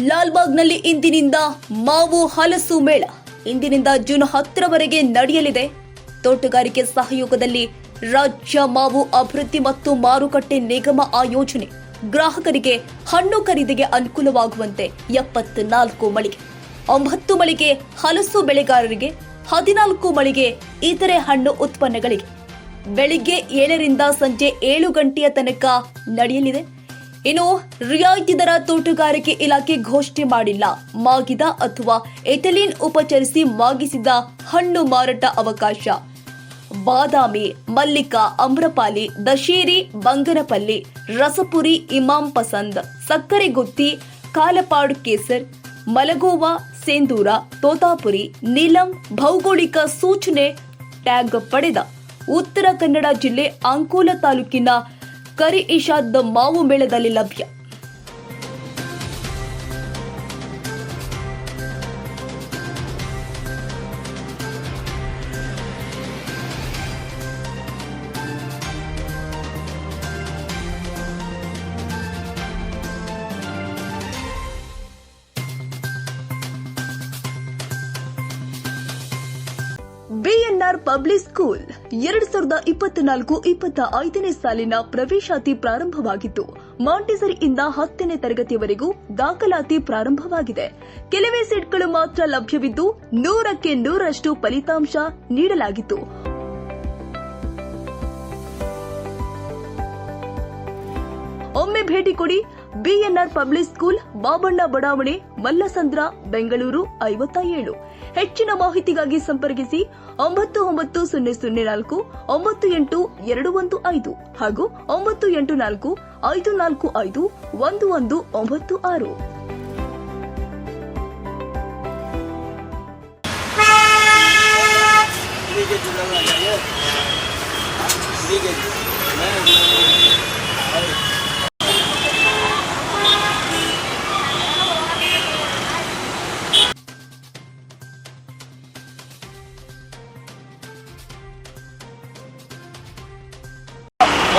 ಲಾಲ್ಬಾಗ್ನಲ್ಲಿ ಇಂದಿನಿಂದ ಮಾವು ಹಲಸು ಮೇಳ ಇಂದಿನಿಂದ ಜೂನ್ 10ರವರೆಗೆ ನಡೆಯಲಿದೆ. ತೋಟಗಾರಿಕೆ ಸಹಯೋಗದಲ್ಲಿ ರಾಜ್ಯ ಮಾವು ಅಭಿವೃದ್ಧಿ ಮತ್ತು ಮಾರುಕಟ್ಟೆ ನಿಗಮ ಆಯೋಜನೆ. ಗ್ರಾಹಕರಿಗೆ ಹಣ್ಣು ಖರೀದಿಗೆ ಅನುಕೂಲವಾಗುವಂತೆ 74 ಮಳಿಗೆ, 9 ಮಳಿಗೆ ಹಲಸು ಬೆಳೆಗಾರರಿಗೆ, 14 ಮಳಿಗೆ ಇತರೆ ಹಣ್ಣು ಉತ್ಪನ್ನಗಳಿಗೆ ಬೆಳಿಗ್ಗೆ 7ರಿಂದ ಸಂಜೆ 7 ಗಂಟೆಯ ತನಕ ನಡೆಯಲಿದೆ. ಇನ್ನು ರಿಯಾಯಿತಿ ದರ ತೋಟಗಾರಿಕೆ ಇಲಾಖೆ ಘೋಷಣೆ ಮಾಡಿಲ್ಲ. ಮಾಗಿದ ಅಥವಾ ಎಥಿಲೀನ್ ಉಪಚರಿಸಿ ಮಾಗಿಸಿದ ಹಣ್ಣು ಮಾರಾಟ ಅವಕಾಶ. ಬಾದಾಮಿ, ಮಲ್ಲಿಕಾ, ಅಮ್ರಪಾಲಿ, ದಶೇರಿ, ಬಂಗನಪಲ್ಲಿ, ರಸಪುರಿ, ಇಮಾಂ ಪಸಂದ್, ಸಕ್ಕರೆಗುತ್ತಿ, ಕಾಲಪಾಡು ಕೇಸರ್, ಮಲಗೋವಾ, ಸೇಂದೂರ, ತೋತಾಪುರಿ, ನೀಲಂ ಭೌಗೋಳಿಕ ಸೂಚನೆ ಟ್ಯಾಗ್ ಪಡೆದ ಉತ್ತರ ಕನ್ನಡ ಜಿಲ್ಲೆ ಅಂಕೋಲ ತಾಲೂಕಿನ ಕರಿ ಇಶಾದ್ ಮಾವು ಮೇಳದಲ್ಲಿ ಲಭ್ಯ. ಬಿಎನ್ಆರ್ ಪಬ್ಲಿಕ್ ಸ್ಕೂಲ್ 2024-25ನೇ ಸಾಲಿನ ಪ್ರವೇಶಾತಿ ಪ್ರಾರಂಭವಾಗಿದ್ದು, ಮಾಂಟೆಸರಿಯಿಂದ 10ನೇ ತರಗತಿಯವರೆಗೂ ದಾಖಲಾತಿ ಪ್ರಾರಂಭವಾಗಿದೆ. ಕೆಲವೇ ಸೀಟ್ಗಳು ಮಾತ್ರ ಲಭ್ಯವಿದ್ದು 100ಕ್ಕೆ 100ರಷ್ಟು ಫಲಿತಾಂಶ ನೀಡಲಾಗಿತ್ತು. ಒಮ್ಮೆ ಭೇಟಿ ಕೊಡಿ. ಬಿಎನ್ಆರ್ ಪಬ್ಲಿಕ್ ಸ್ಕೂಲ್, ಬಾಬಣ್ಣ ಬಡಾವಣೆ, ಮಲ್ಲಸಂದ್ರ, ಬೆಂಗಳೂರು 57. ಹೆಚ್ಚಿನ ಮಾಹಿತಿಗಾಗಿ ಸಂಪರ್ಕಿಸಿ 9900 982215 ಹಾಗೂ 984 545 1196.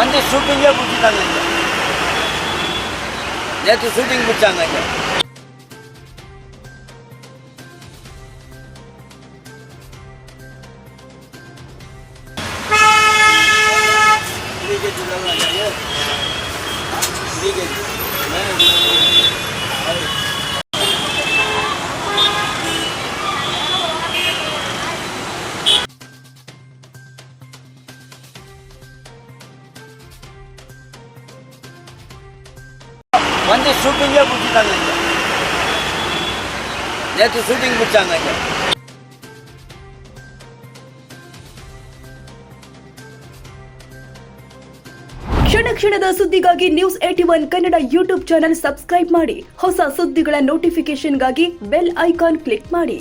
ಒಂದು ಶೂಟಿಂಗೇ ಬಿಟ್ಟಿದ್ದಾನೆ, ನೇತು ಶೂಟಿಂಗ್ ಬಿಟ್ಟಾಗ ಒಂದು ಶೂಟಿಂಗೇ ಬಿಟ್ಟಿದ್ದಾನೆ, ನೇತು ಶೂಟಿಂಗ್ ಬಿಟ್ಟಾಗ ಕ್ಷಣದ ಸುದ್ದಿಗಾಗಿ news 81 Kannada YouTube channel subscribe ಮಾಡಿ. ಹೊಸ ಸುದ್ದಿಗಳ ನೋಟಿಫಿಕೇಶನ್ಗಾಗಿ ಬೆಲ್ ಐಕಾನ್ ಕ್ಲಿಕ್ ಮಾಡಿ.